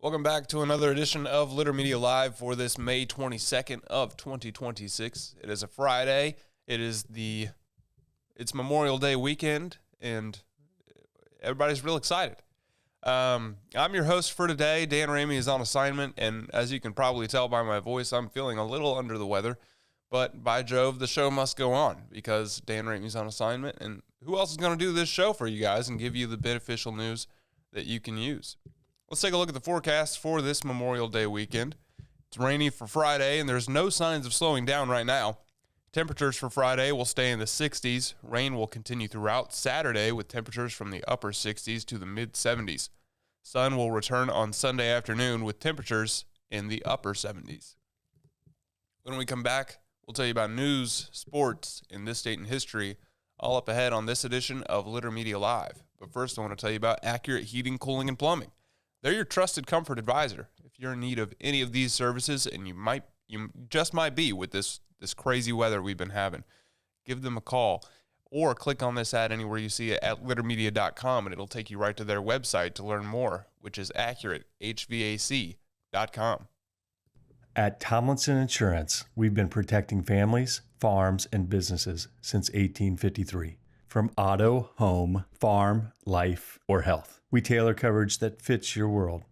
Welcome back to another edition of Litter Media Live for this May 22nd of 2026. It is a Friday. It's Memorial Day weekend, and everybody's real excited. I'm your host for today. Dan Ramey is on assignment, and as you can probably tell by my voice, I'm feeling a little under the weather. But by Jove, the show must go on because Dan Ramey's on assignment, and who else is going to do this show for you guys and give you the beneficial news that you can use? Let's take a look at the forecast for this Memorial Day weekend. It's rainy for Friday, and there's no signs of slowing down right now. Temperatures for Friday will stay in the 60s. Rain will continue throughout Saturday with temperatures from the upper 60s to the mid-70s. Sun will return on Sunday afternoon with temperatures in the upper 70s. When we come back, we'll tell you about news, sports, and this date in history, all up ahead on this edition of Litter Media Live. But first, I want to tell you about Accurate Heating, Cooling, and Plumbing. They're your trusted comfort advisor. If you're in need of any of these services, and you just might be with this crazy weather we've been having, give them a call or click on this ad anywhere you see it at littermedia.com, and it'll take you right to their website to learn more, which is accuratehvac.com. At Tomlinson Insurance, we've been protecting families, farms, and businesses since 1853. From auto, home, farm, life, or health, we tailor coverage that fits your world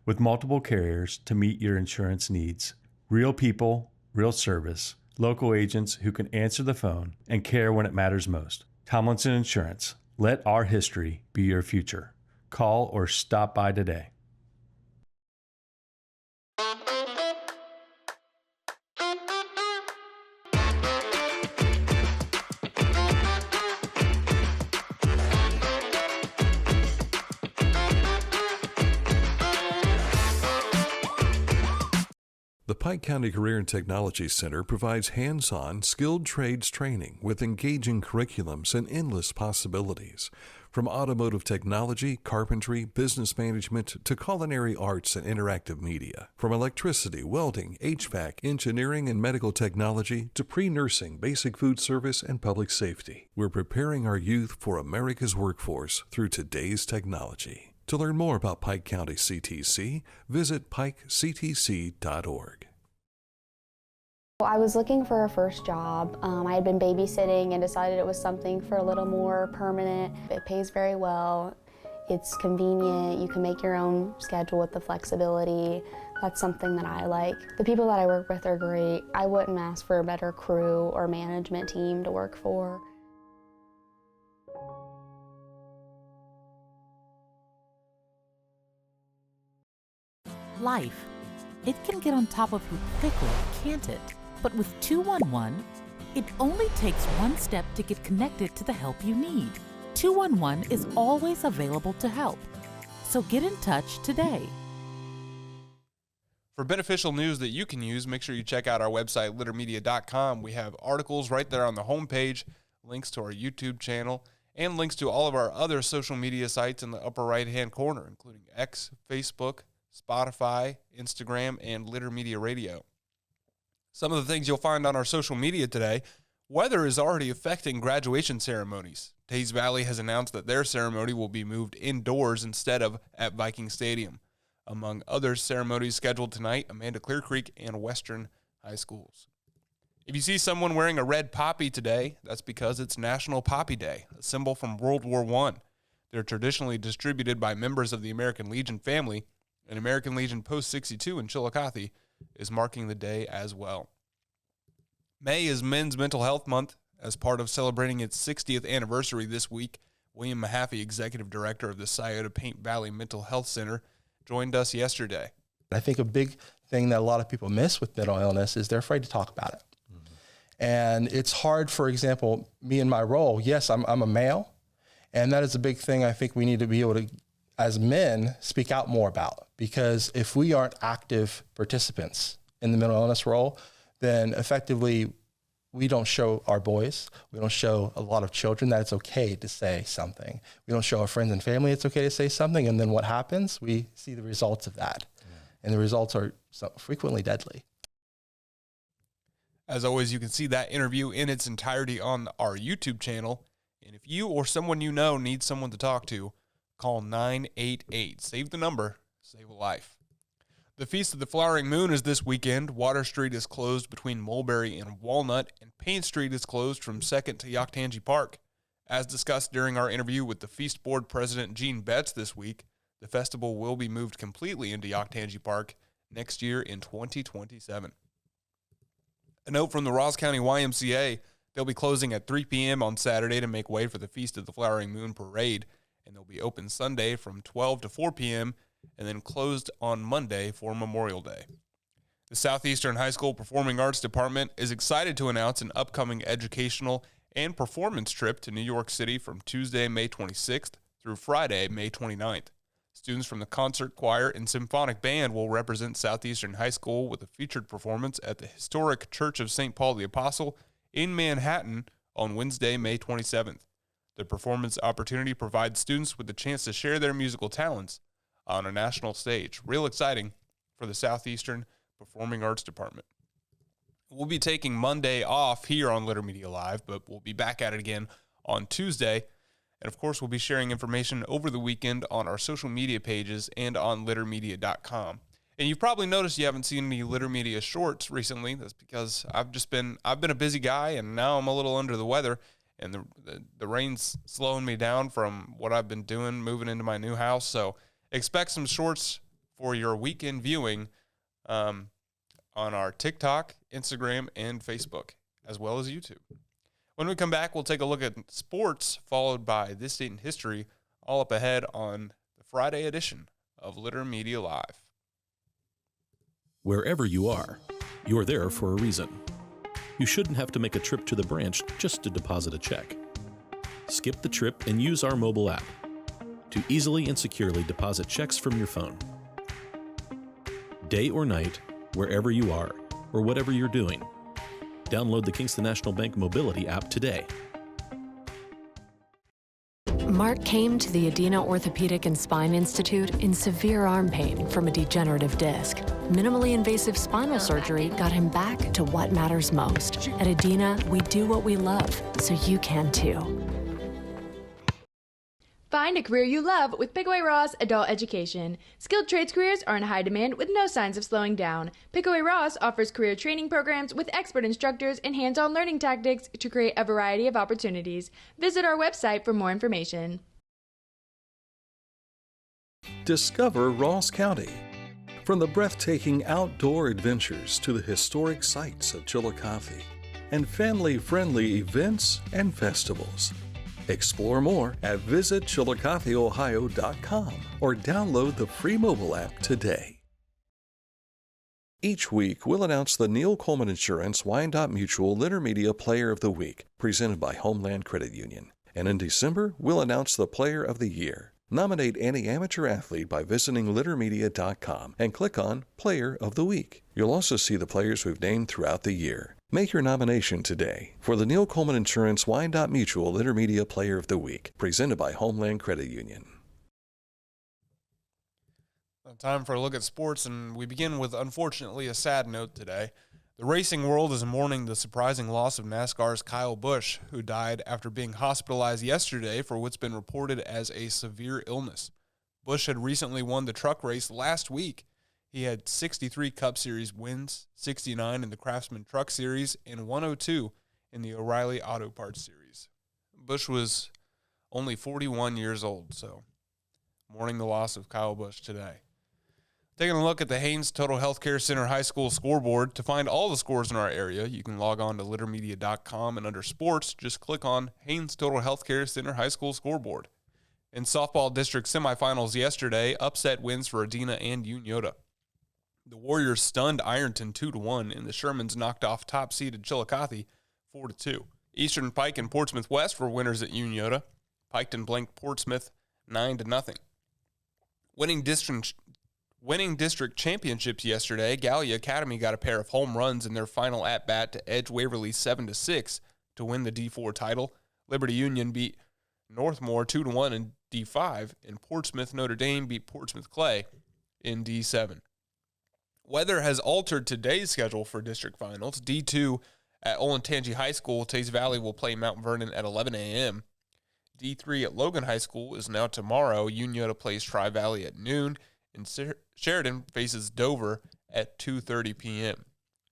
with multiple carriers to meet your insurance needs. Real people, real service, local agents who can answer the phone and care when it matters most. Tomlinson Insurance. Let our history be your future. Call or stop by today. The Pike County Career and Technology Center provides hands-on, skilled trades training with engaging curriculums and endless possibilities. From automotive technology, carpentry, business management, to culinary arts and interactive media. From electricity, welding, HVAC, engineering, and medical technology, to pre-nursing, basic food service, and public safety. We're preparing our youth for America's workforce through today's technology. To learn more about Pike County CTC, visit pikectc.org. I was looking for a first job. I had been babysitting and decided it was something for a little more permanent. It pays very well. It's convenient. You can make your own schedule with the flexibility. That's something that I like. The people that I work with are great. I wouldn't ask for a better crew or management team to work for. Life. It can get on top of you quickly, can't it? But with 211, it only takes one step to get connected to the help you need. 211 is always available to help. So get in touch today. For beneficial news that you can use, make sure you check out our website, littermedia.com. We have articles right there on the homepage, links to our YouTube channel, and links to all of our other social media sites in the upper right-hand corner, including X, Facebook, Spotify, Instagram, and Litter Media Radio. Some of the things you'll find on our social media today: weather is already affecting graduation ceremonies. Teays Valley has announced that their ceremony will be moved indoors instead of at Viking Stadium. Among other ceremonies scheduled tonight, Amanda Clear Creek and Western High Schools. If you see someone wearing a red poppy today, that's because it's National Poppy Day, a symbol from World War I. They're traditionally distributed by members of the American Legion family, and American Legion Post 62 in Chillicothe is marking the day as well. May is Men's Mental Health Month. As part of celebrating its 60th anniversary this week, William Mahaffey, Executive Director of the Scioto Paint Valley Mental Health Center, joined us yesterday. I think a big thing that a lot of people miss with mental illness is they're afraid to talk about it. Mm-hmm. And it's hard, for example, me in my role, yes, I'm a male, and that is a big thing I think we need to be able to, as men, speak out more about, because if we aren't active participants in the mental illness role, then effectively we don't show our boys, we don't show a lot of children that it's okay to say something. We don't show our friends and family it's okay to say something, and then what happens? We see the results of that. Yeah. And the results are frequently deadly. As always, you can see that interview in its entirety on our YouTube channel. And if you or someone you know needs someone to talk to, call 988. Save the number, save a life. The Feast of the Flowering Moon is this weekend. Water Street is closed between Mulberry and Walnut, and Payne Street is closed from 2nd to Yaktangi Park. As discussed during our interview with the Feast Board President Gene Betts this week, the festival will be moved completely into Yaktangi Park next year in 2027. A note from the Ross County YMCA, they'll be closing at 3 p.m. on Saturday to make way for the Feast of the Flowering Moon Parade, and they'll be open Sunday from 12 to 4 p.m., and then closed on Monday for Memorial Day. The Southeastern High School Performing Arts Department is excited to announce an upcoming educational and performance trip to New York City from Tuesday, May 26th through Friday, May 29th. Students from the concert, choir, and symphonic band will represent Southeastern High School with a featured performance at the historic Church of St. Paul the Apostle in Manhattan on Wednesday, May 27th. The performance opportunity provides students with the chance to share their musical talents on a national stage. Real exciting for the Southeastern Performing Arts Department. We'll be taking Monday off here on Litter Media Live, but we'll be back at it again on Tuesday. And of course, we'll be sharing information over the weekend on our social media pages and on littermedia.com. And you've probably noticed you haven't seen any Litter Media shorts recently. That's because I've been a busy guy, and now I'm a little under the weather, and the rain's slowing me down from what I've been doing, moving into my new house. So expect some shorts for your weekend viewing on our TikTok, Instagram, and Facebook, as well as YouTube. When we come back, we'll take a look at sports, followed by This Date in History, all up ahead on the Friday edition of Litter Media Live. Wherever you are, you're there for a reason. You shouldn't have to make a trip to the branch just to deposit a check. Skip the trip and use our mobile app to easily and securely deposit checks from your phone. Day or night, wherever you are, or whatever you're doing, download the Kingston National Bank Mobility app today. Mark came to the Adena Orthopedic and Spine Institute in severe arm pain from a degenerative disc. Minimally invasive spinal surgery got him back to what matters most. At Adena, we do what we love, so you can too. Find a career you love with Pickaway Ross Adult Education. Skilled trades careers are in high demand with no signs of slowing down. Pickaway Ross offers career training programs with expert instructors and hands-on learning tactics to create a variety of opportunities. Visit our website for more information. Discover Ross County. From the breathtaking outdoor adventures to the historic sights of Chillicothe and family-friendly events and festivals. Explore more at visitchillicotheohio.com or download the free mobile app today. Each week, we'll announce the Neil Coleman Insurance Wyandotte Mutual Litter Media Player of the Week, presented by Homeland Credit Union. And in December, we'll announce the Player of the Year. Nominate any amateur athlete by visiting littermedia.com and click on Player of the Week. You'll also see the players we've named throughout the year. Make your nomination today for the Neil Coleman Insurance Wyandotte Mutual Litter Media Player of the Week, presented by Homeland Credit Union. Time for a look at sports, and we begin with, unfortunately, a sad note today. The racing world is mourning the surprising loss of NASCAR's Kyle Busch, who died after being hospitalized yesterday for what's been reported as a severe illness. Busch had recently won the truck race last week. He had 63 Cup Series wins, 69 in the Craftsman Truck Series, and 102 in the O'Reilly Auto Parts Series. Busch was only 41 years old, so mourning the loss of Kyle Busch today. Taking a look at the Haynes Total Healthcare Center High School scoreboard. To find all the scores in our area, you can log on to littermedia.com, and under sports, just click on Haynes Total Healthcare Center High School scoreboard. In softball district semifinals yesterday, upset wins for Adena and Unyota. The Warriors stunned Ironton 2-1, and the Shermans knocked off top-seeded Chillicothe 4-2. Eastern Pike and Portsmouth West were winners at Unyota. Piketon blanked Portsmouth 9-0. Winning district championships yesterday, Gallia Academy got a pair of home runs in their final at-bat to edge Waverly 7-6 to win the D4 title. Liberty Union beat Northmore 2-1 in D5, and Portsmouth Notre Dame beat Portsmouth Clay in D7. Weather has altered today's schedule for district finals. D2 at Olentangy High School, Teays Valley will play Mount Vernon at 11 a.m. D3 at Logan High School is now tomorrow. Unyota plays Tri-Valley at noon. and Sheridan faces Dover at 2:30 p.m.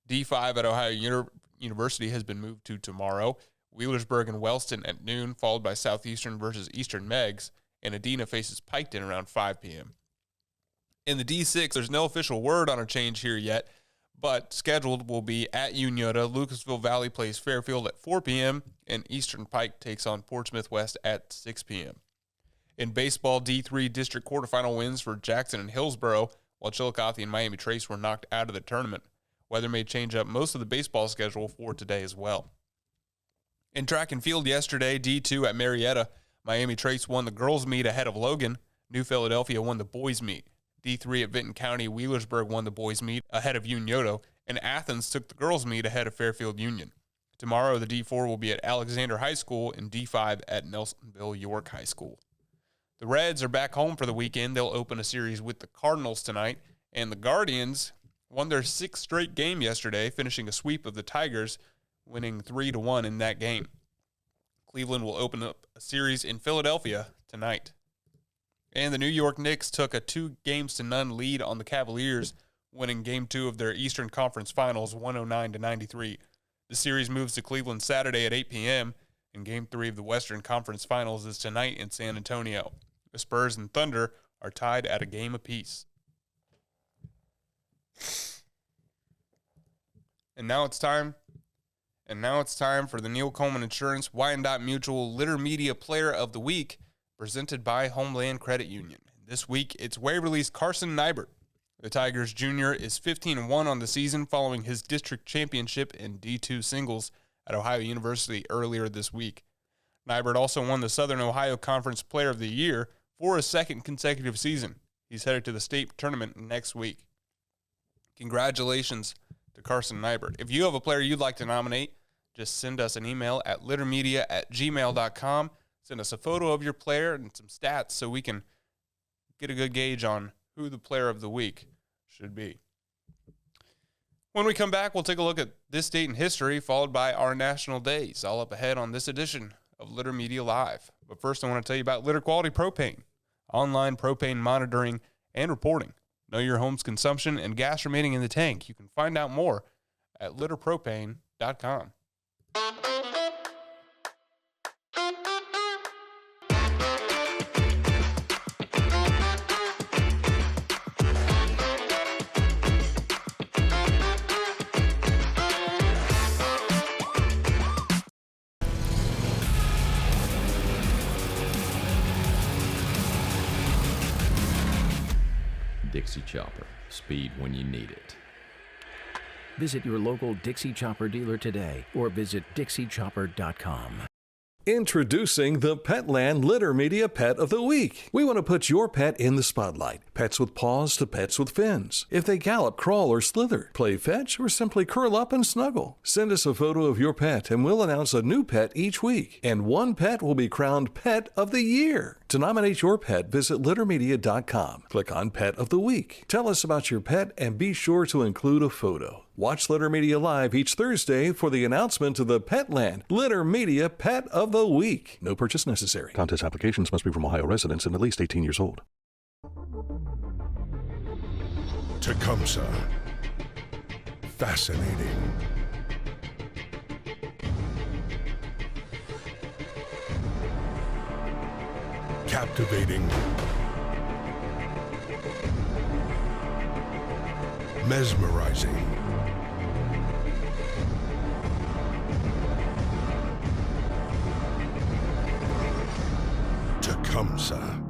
D5 at Ohio University has been moved to tomorrow. Wheelersburg and Wellston at noon, followed by Southeastern versus Eastern Megs, and Adena faces Piketon around 5 p.m. In the D6, there's no official word on a change here yet, but scheduled will be at Unyota. Lucasville Valley plays Fairfield at 4 p.m., and Eastern Pike takes on Portsmouth West at 6 p.m. In baseball, D3 district quarterfinal wins for Jackson and Hillsboro, while Chillicothe and Miami Trace were knocked out of the tournament. Weather may change up most of the baseball schedule for today as well. In track and field yesterday, D2 at Marietta, Miami Trace won the girls' meet ahead of Logan. New Philadelphia won the boys' meet. D3 at Vinton County, Wheelersburg won the boys' meet ahead of Unyota, and Athens took the girls' meet ahead of Fairfield Union. Tomorrow, the D4 will be at Alexander High School and D5 at Nelsonville York High School. The Reds are back home for the weekend. They'll open a series with the Cardinals tonight, and the Guardians won their 6th straight game yesterday, finishing a sweep of the Tigers, winning 3-1 in that game. Cleveland will open up a series in Philadelphia tonight. And the New York Knicks took a 2-0 lead on the Cavaliers, winning Game 2 of their Eastern Conference Finals 109-93. The series moves to Cleveland Saturday at 8 p.m., and Game 3 of the Western Conference Finals is tonight in San Antonio. The Spurs and Thunder are tied at a game apiece. And now it's time for the Neil Coleman Insurance Wyandotte Mutual Litter Media Player of the Week, presented by Homeland Credit Union. This week, it's Waverly's Carson Nybert. The Tigers Jr. is 15-1 on the season following his district championship in D2 singles at Ohio University earlier this week. Nybert also won the Southern Ohio Conference Player of the Year for a second consecutive season. He's headed to the state tournament next week. Congratulations to Carson Nybert. If you have a player you'd like to nominate, just send us an email at littermedia@gmail.com. Send us a photo of your player and some stats so we can get a good gauge on who the player of the week should be. When we come back, we'll take a look at this date in history, followed by our national days, all up ahead on this edition of Litter Media Live. But first, I want to tell you about Litter Quality Propane, online propane monitoring and reporting. Know your home's consumption and gas remaining in the tank. You can find out more at litterpropane.com. Dixie Chopper. Speed when you need it. Visit your local Dixie Chopper dealer today or visit DixieChopper.com. Introducing the Petland Litter Media Pet of the Week. We want to put your pet in the spotlight. Pets with paws to pets with fins. If they gallop, crawl, or slither, play fetch, or simply curl up and snuggle. Send us a photo of your pet and we'll announce a new pet each week. And one pet will be crowned Pet of the Year. To nominate your pet, visit littermedia.com. Click on Pet of the Week. Tell us about your pet and be sure to include a photo. Watch Litter Media Live each Thursday for the announcement of the Petland Litter Media Pet of the Week. No purchase necessary. Contest applications must be from Ohio residents and at least 18 years old. Tecumseh. Fascinating. Captivating. Mesmerizing. Tecumseh.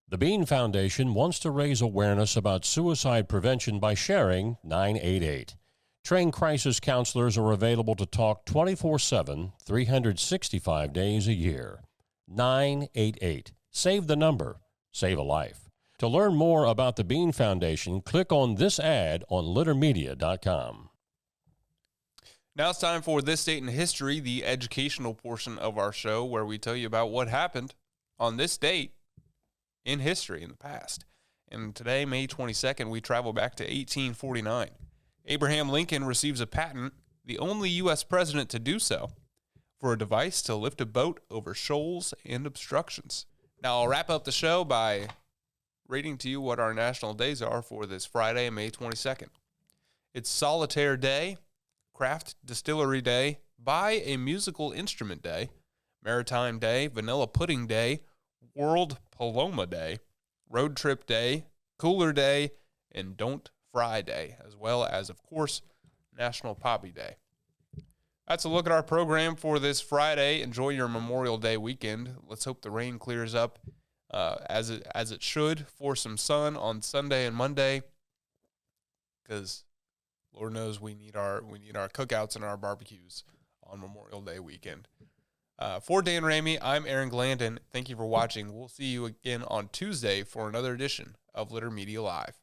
The Bean Foundation wants to raise awareness about suicide prevention by sharing 988. Trained crisis counselors are available to talk 24/7, 365 days a year. 988. Save the number. Save a life. To learn more about the Bean Foundation, click on this ad on littermedia.com. Now it's time for This Date in History, the educational portion of our show where we tell you about what happened on this date in history in the past. And today, May 22nd, we travel back to 1849. Abraham Lincoln receives a patent, the only U.S. president to do so, for a device to lift a boat over shoals and obstructions. Now, I'll wrap up the show by reading to you what our national days are for this Friday, May 22nd. It's Solitaire Day, Craft Distillery Day, Buy a Musical Instrument Day, Maritime Day, Vanilla Pudding Day, World Paloma Day, Road Trip Day, Cooler Day, and Don't Fry Day, as well as, of course, National Poppy Day. That's a look at our program for this Friday. Enjoy your Memorial Day weekend. Let's hope the rain clears up as it should, for some sun on Sunday and Monday, because Lord knows we need our cookouts and our barbecues on Memorial Day weekend. For Dan Ramey, I'm Aaron Glandon. Thank you for watching. We'll see you again on Tuesday for another edition of Litter Media Live.